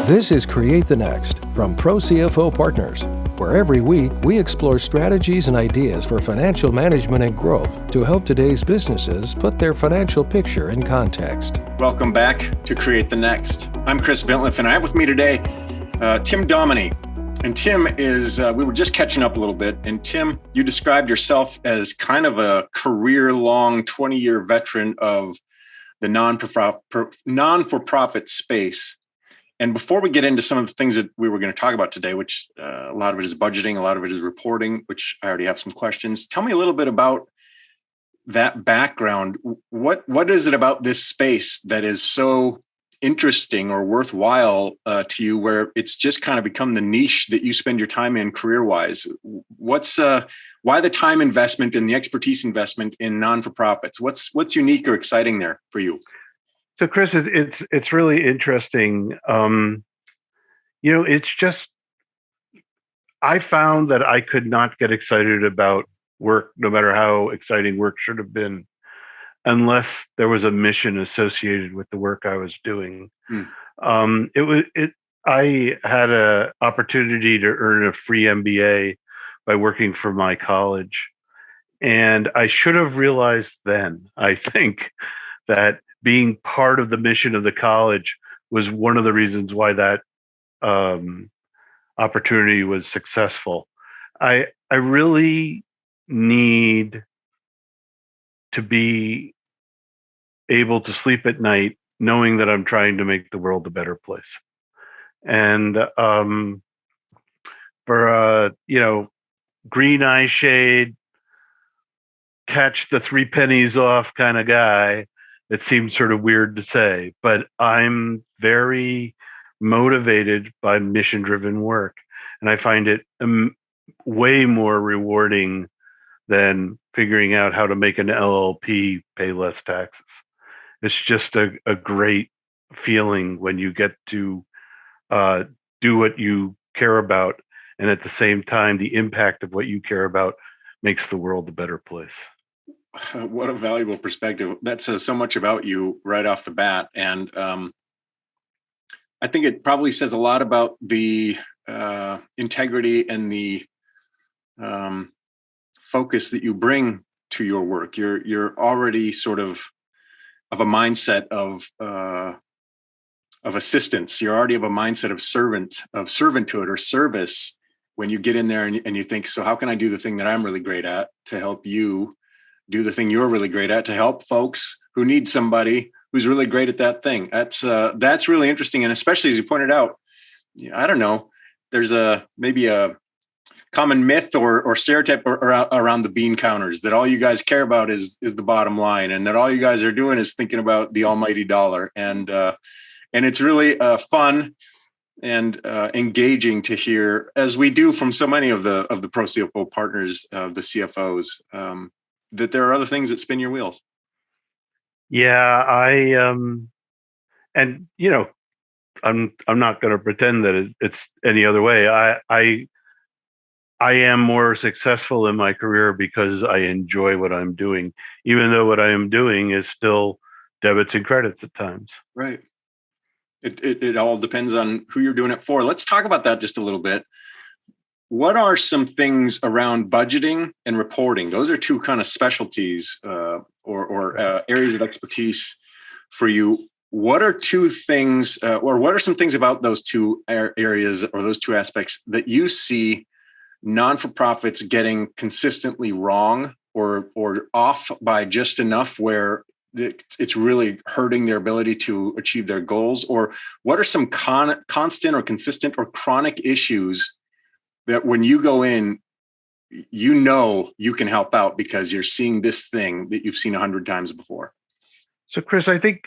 This is Create the Next from Pro CFO Partners, where every week we explore strategies and ideas for financial management and growth to help today's businesses put their financial picture in context. Welcome back to Create the Next. I'm Chris Bentliff, and I have with me today Tim Domini. And Tim is, we were just catching up a little bit, and Tim, you described yourself as kind of a career-long, 20-year veteran of the non-for-profit space. And before we get into some of the things that we were going to talk about today, which a lot of it is budgeting, a lot of it is reporting, which I already have some questions. Tell me a little bit about that background. What is it about this space that is so interesting or worthwhile to you, where it's just kind of become the niche that you spend your time in career-wise? Why the time investment and the expertise investment in non-for-profits? What's unique or exciting there for you? So, Chris, it's really interesting. It's just, I found that I could not get excited about work, no matter how exciting work should have been, unless there was a mission associated with the work I was doing. I had an opportunity to earn a free MBA by working for my college, and I should have realized then, I think, that being part of the mission of the college was one of the reasons why that opportunity was successful. I really need to be able to sleep at night knowing that I'm trying to make the world a better place. And for green eye shade, catch the three pennies off kind of guy, it seems sort of weird to say, but I'm very motivated by mission-driven work, and I find it way more rewarding than figuring out how to make an LLP pay less taxes. It's just a great feeling when you get to do what you care about, and at the same time, the impact of what you care about makes the world a better place. What a valuable perspective. That says so much about you right off the bat. And I think it probably says a lot about the integrity and the focus that you bring to your work. You're already sort of a mindset of assistance. You're already of a mindset of servanthood or service when you get in there and you think, so how can I do the thing that I'm really great at to help you do the thing you're really great at to help folks who need somebody who's really great at that thing. That's really interesting. And especially as you pointed out, I don't know, there's maybe a common myth or stereotype around the bean counters that all you guys care about is the bottom line, and that all you guys are doing is thinking about the almighty dollar. And it's really fun and engaging to hear, as we do from so many of the Pro CFO partners, of the CFOs, that there are other things that spin your wheels. Yeah, I'm not going to pretend that it's any other way. I am more successful in my career because I enjoy what I'm doing, even though what I am doing is still debits and credits at times. Right. It all depends on who you're doing it for. Let's talk about that just a little bit. What are some things around budgeting and reporting? Those are two kind of specialties or areas of expertise for you. What are two things, or what are some things about those two areas or those two aspects that you see non-for-profits getting consistently wrong or off by just enough where it's really hurting their ability to achieve their goals? Or what are some constant or consistent or chronic issues that when you go in, you can help out because you're seeing this thing that you've seen 100 times before? So, Chris, I think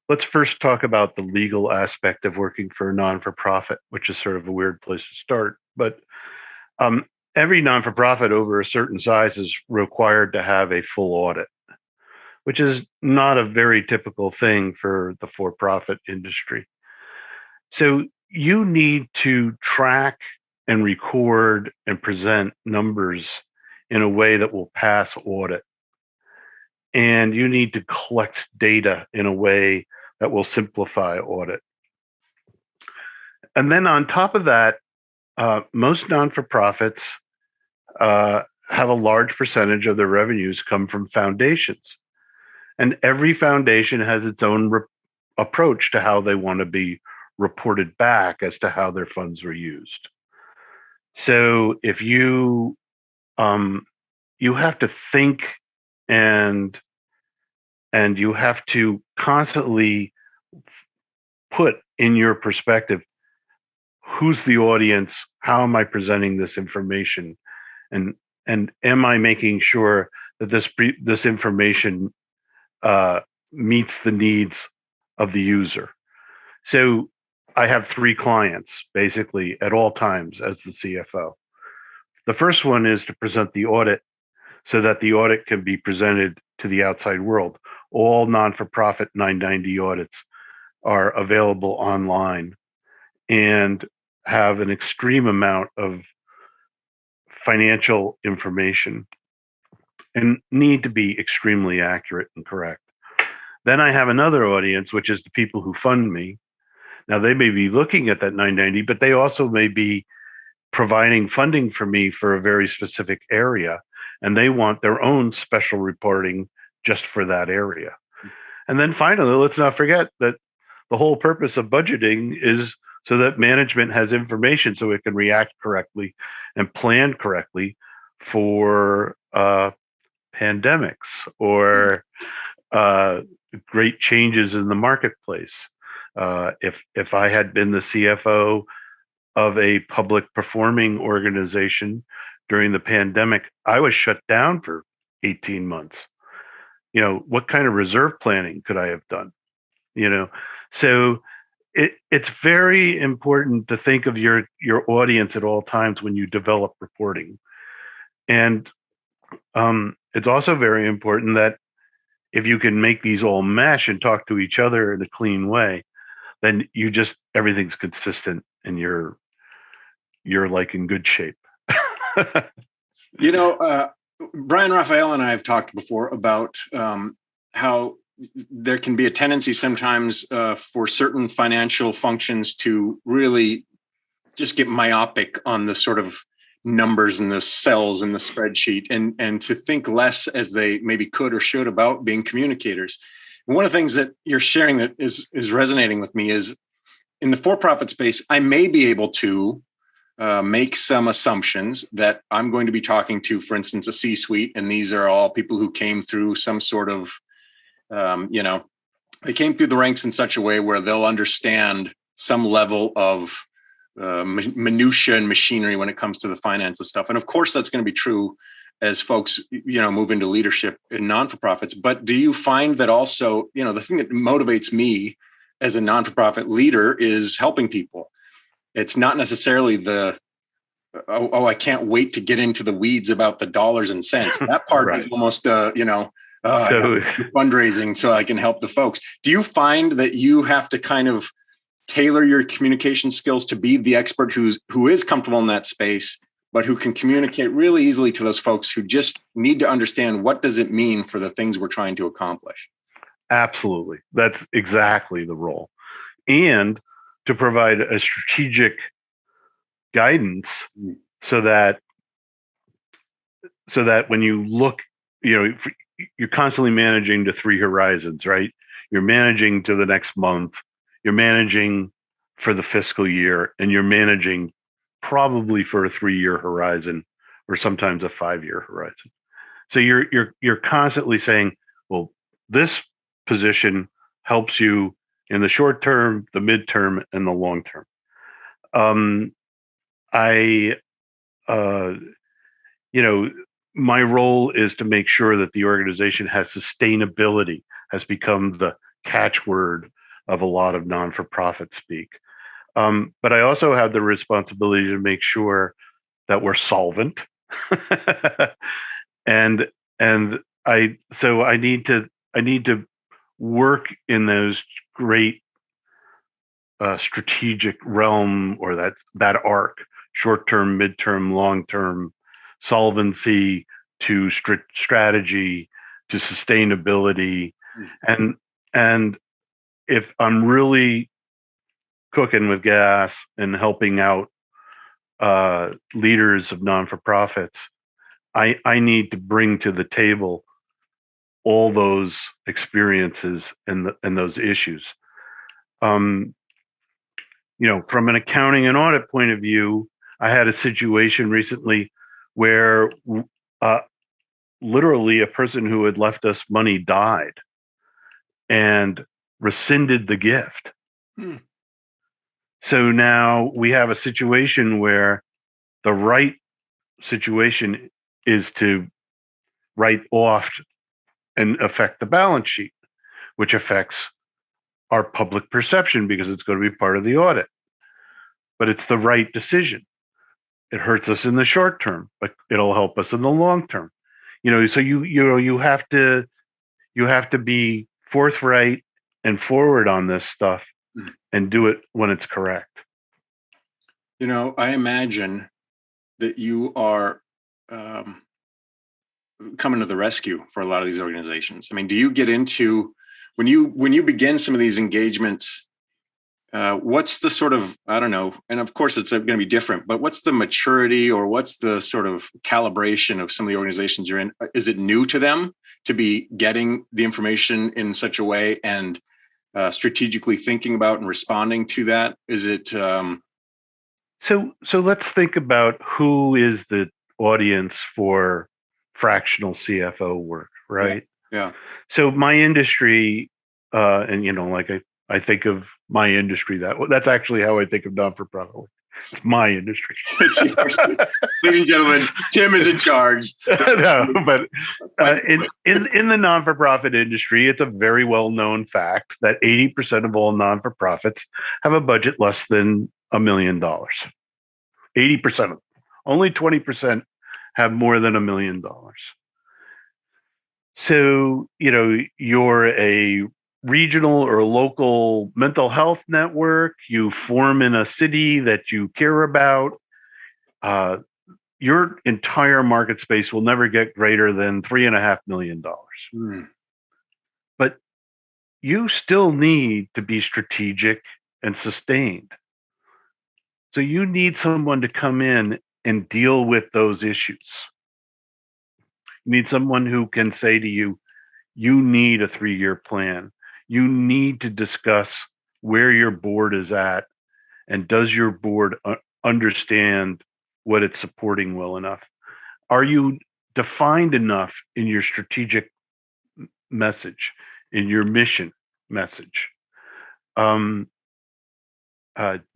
let's first talk about the legal aspect of working for a non-for-profit, which is sort of a weird place to start. But every non-for-profit over a certain size is required to have a full audit, which is not a very typical thing for the for-profit industry. So you need to track and record and present numbers in a way that will pass audit. And you need to collect data in a way that will simplify audit. And then on top of that, most non-for-profits have a large percentage of their revenues come from foundations. And every foundation has its own approach to how they want to be reported back as to how their funds were used. So if you you have to think and you have to constantly put in your perspective, who's the audience, how am I presenting this information, and am I making sure that this information meets the needs of the user. So I have 3 clients basically at all times as the CFO. The first one is to present the audit so that the audit can be presented to the outside world. All non-for-profit 990 audits are available online and have an extreme amount of financial information and need to be extremely accurate and correct. Then I have another audience, which is the people who fund me. Now, they may be looking at that 990, but they also may be providing funding for me for a very specific area, and they want their own special reporting just for that area. And then finally, let's not forget that the whole purpose of budgeting is so that management has information so it can react correctly and plan correctly for pandemics or great changes in the marketplace. If I had been the CFO of a public performing organization during the pandemic, I was shut down for 18 months. What kind of reserve planning could I have done? So it's very important to think of your audience at all times when you develop reporting. And it's also very important that if you can make these all mesh and talk to each other in a clean way, then everything's consistent and you're like in good shape. Brian Raphael and I have talked before about how there can be a tendency sometimes for certain financial functions to really just get myopic on the sort of numbers and the cells in the spreadsheet and to think less as they maybe could or should about being communicators. And one of the things that you're sharing that is resonating with me is in the for-profit space, I may be able to make some assumptions that I'm going to be talking to, for instance, a C-suite, and these are all people who came through some sort of, they came through the ranks in such a way where they'll understand some level of minutia and machinery when it comes to the finance of stuff. And of course, that's going to be true as folks, move into leadership in non-for-profits. But do you find that also, the thing that motivates me as a non-for-profit leader is helping people? It's not necessarily I can't wait to get into the weeds about the dollars and cents. That part Right. is almost, fundraising so I can help the folks. Do you find that you have to kind of tailor your communication skills to be the expert who is comfortable in that space, but who can communicate really easily to those folks who just need to understand what does it mean for the things we're trying to accomplish? Absolutely. That's exactly the role. And to provide a strategic guidance so that when you look, you're constantly managing to 3 horizons, right? You're managing to the next month, you're managing for the fiscal year, and you're managing probably for a 3-year horizon or sometimes a 5-year horizon. So you're constantly saying, well, this position helps you in the short term, the midterm, and the long term. My role is to make sure that the organization has sustainability, has become the catchword of a lot of non-for-profit speak. But I also have the responsibility to make sure that we're solvent. and I need to work in those great strategic realm, or that arc: short-term, midterm, long-term, solvency to strategy to sustainability. And if I'm really cooking with gas and helping out leaders of non-for-profits, I need to bring to the table all those experiences and those issues. From an accounting and audit point of view, I had a situation recently where literally a person who had left us money died and rescinded the gift. So now we have a situation where the right situation is to write off and affect the balance sheet, which affects our public perception because it's going to be part of the audit. But it's the right decision. It hurts us in the short term, but it'll help us in the long term. So you have to be forthright and forward on this stuff and do it when it's correct. I imagine that you are coming to the rescue for a lot of these organizations. I mean, do you get into when you begin some of these engagements? What's the sort of, I don't know, and of course it's going to be different, but what's the maturity or what's the sort of calibration of some of the organizations you're in? Is it new to them to be getting the information in such a way and strategically thinking about and responding to that? Is it? So let's think about who is the audience for fractional CFO work, right? Yeah. So my industry, and I think of my industry that's actually how I think of non-for-profit work. It's my industry. It's yours. Ladies and gentlemen, Tim is in charge. No, but in the non-for-profit industry, it's a very well-known fact that 80% of all non-for-profits have a budget less than $1 million. 80% of them. Only 20% have more than $1 million. So, you're a regional or local mental health network, you form in a city that you care about, your entire market space will never get greater than $3.5 million. But you still need to be strategic and sustained. So you need someone to come in and deal with those issues. You need someone who can say to you, you need a 3-year plan. You need to discuss where your board is at, and does your board understand what it's supporting well enough? Are you defined enough in your strategic message, in your mission message? Do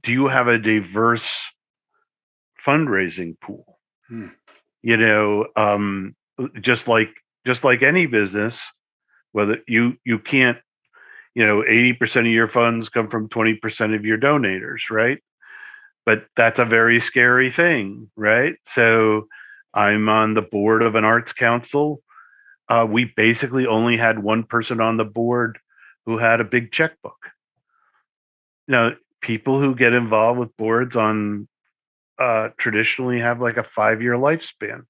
you have a diverse fundraising pool? Just like any business, whether you can't, 80% of your funds come from 20% of your donators, right? But that's a very scary thing, right? So I'm on the board of an arts council. We basically only had one person on the board who had a big checkbook. Now, people who get involved with boards on traditionally have like a 5-year lifespan.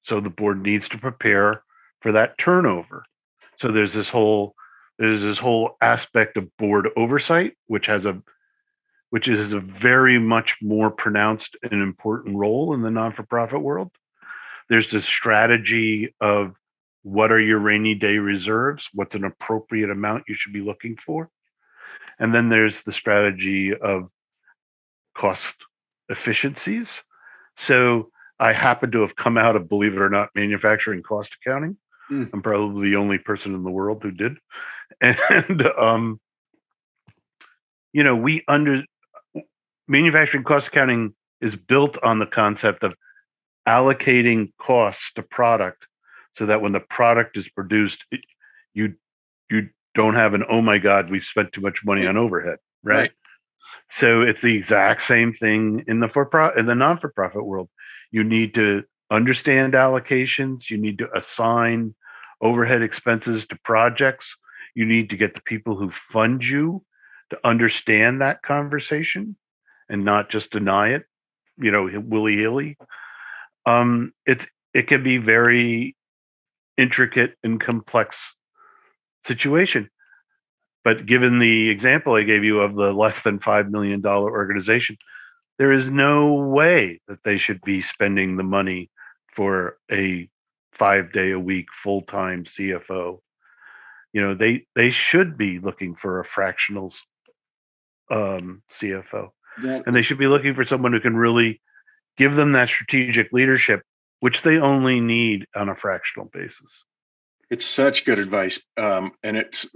So the board needs to prepare for that turnover. So there's this whole aspect of board oversight, which is a very much more pronounced and important role in the non-for-profit world. There's the strategy of what are your rainy day reserves, what's an appropriate amount you should be looking for. And then there's the strategy of cost efficiencies. So I happen to have come out of, believe it or not, manufacturing cost accounting. I'm probably the only person in the world who did. And, manufacturing cost accounting is built on the concept of allocating costs to product so that when the product is produced, you don't have an, oh my God, we've spent too much money on overhead, right? So it's the exact same thing in the non-for-profit world. You need to understand allocations. You need to assign overhead expenses to projects. You need to get the people who fund you to understand that conversation and not just deny it, willy-nilly. It can be very intricate and complex situation. But given the example I gave you of the less than $5 million organization, there is no way that they should be spending the money for a 5-day-a-week full-time CFO. They should be looking for a fractional CFO, and they should be looking for someone who can really give them that strategic leadership, which they only need on a fractional basis. It's such good advice, and it's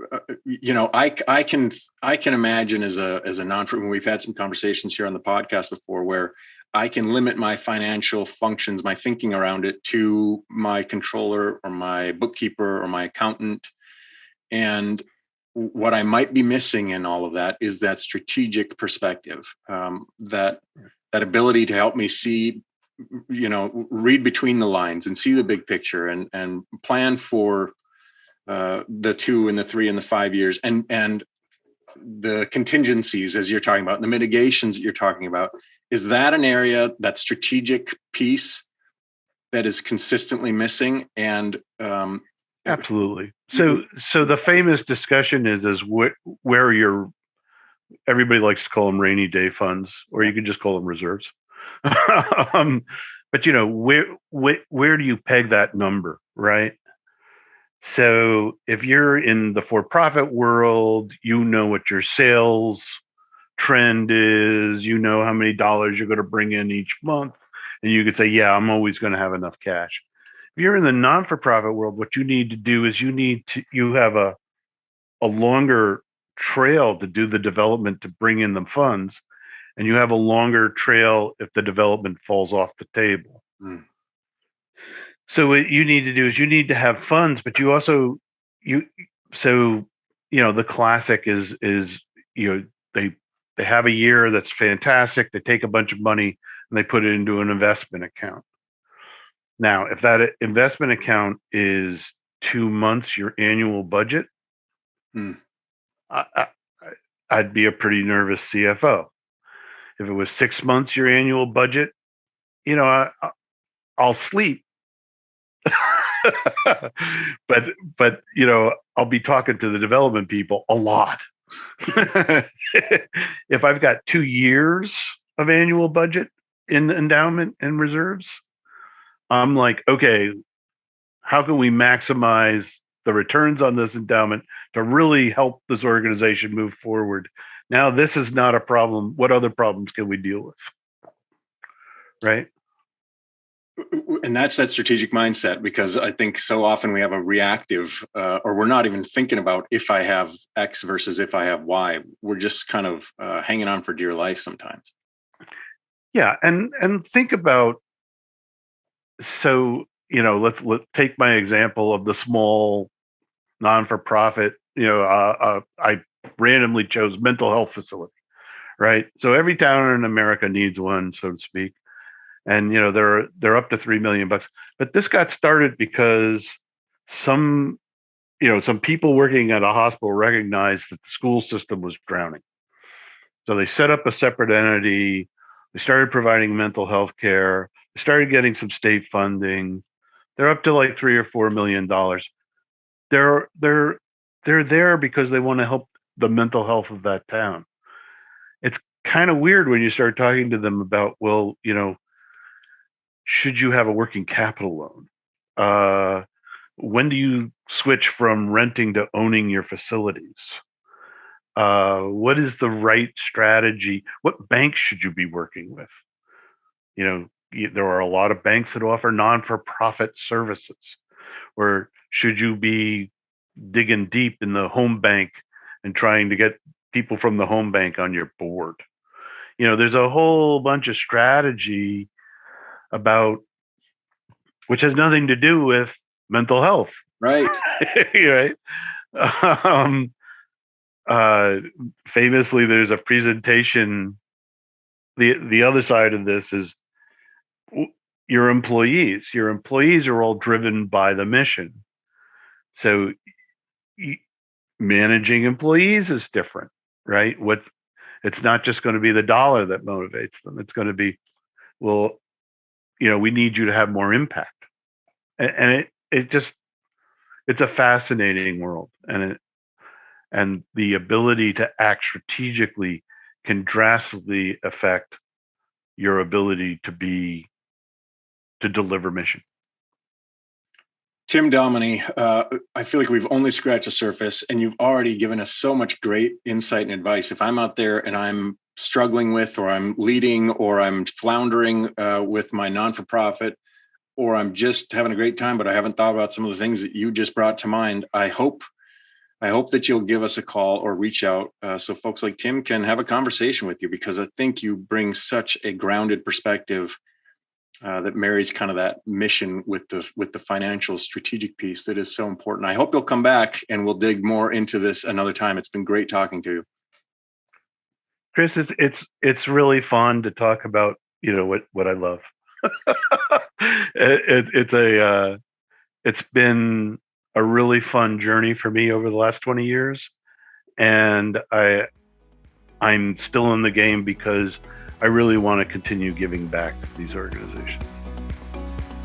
I can imagine as a non-firm. We've had some conversations here on the podcast before where I can limit my financial functions, my thinking around it, to my controller or my bookkeeper or my accountant, and what I might be missing in all of that is that strategic perspective, that ability to help me see, read between the lines and see the big picture and plan for the 2 and the 3 and the 5 years and the contingencies, as you're talking about, the mitigations that you're talking about. Is that an area, that strategic piece, that is consistently missing? And absolutely. So the famous discussion is where your, everybody likes to call them rainy day funds, or you can just call them reserves. But where do you peg that number, right? So if you're in the for-profit world, you know what your sales trend is, you know how many dollars you're going to bring in each month, and you could say, yeah, I'm always going to have enough cash. If you're in the non-for-profit world, what you need to do is you have a longer trail to do the development to bring in the funds, and you have a longer trail if the development falls off the table. So what you need to do is you need to have funds, but you also the classic is they have a year that's fantastic. They take a bunch of money and they put it into an investment account. Now, if that investment account is 2 months your annual budget, I'd be a pretty nervous CFO. If it was 6 months your annual budget, I'll sleep. but I'll be talking to the development people a lot. If I've got 2 years of annual budget in endowment and reserves, I'm like, okay, how can we maximize the returns on this endowment to really help this organization move forward? Now, this is not a problem. What other problems can we deal with? Right? And that's that strategic mindset, because I think so often we have a reactive, or we're not even thinking about if I have X versus if I have Y. We're just kind of hanging on for dear life sometimes. Yeah. And think about, so, let's take my example of the small non-for-profit, I randomly chose mental health facility, right? So every town in America needs one, so to speak. And they're up to $3 million. But this got started because some people working at a hospital recognized that the school system was drowning. So they set up a separate entity. They started providing mental health care. They started getting some state funding. They're up to like $3 or $4 million. They're there because they want to help the mental health of that town. It's kind of weird when you start talking to them about, well, should you have a working capital loan? When do you switch from renting to owning your facilities? What is the right strategy? What banks should you be working with? There are a lot of banks that offer non-for-profit services. Or should you be digging deep in the home bank and trying to get people from the home bank on your board? There's a whole bunch of strategy about, which has nothing to do with mental health. Right. Right. Famously, there's a presentation. The other side of this is your employees. Your employees are all driven by the mission. So managing employees is different, right? It's not just going to be the dollar that motivates them. It's going to be, well, we need you to have more impact. And it's a fascinating world. And And the ability to act strategically can drastically affect your ability to deliver mission. Tim Domini, I feel like we've only scratched the surface, and you've already given us so much great insight and advice. If I'm out there and I'm struggling with, or I'm leading, or I'm floundering with my non-for-profit, or I'm just having a great time, but I haven't thought about some of the things that you just brought to mind, I hope that you'll give us a call or reach out so folks like Tim can have a conversation with you, because I think you bring such a grounded perspective that marries kind of that mission with the financial strategic piece that is so important. I hope you'll come back and we'll dig more into this another time. It's been great talking to you, Chris. It's really fun to talk about what I love. It's been a really fun journey for me over the last 20 years, and I'm still in the game because I really want to continue giving back to these organizations.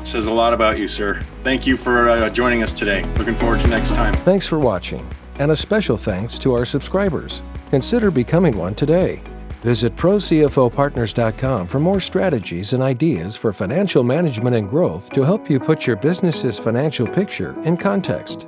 It says a lot about you, sir. Thank you for joining us today. Looking forward to next time. Thanks for watching, and a special thanks to our subscribers. Consider becoming one today. Visit ProCFOPartners.com for more strategies and ideas for financial management and growth to help you put your business's financial picture in context.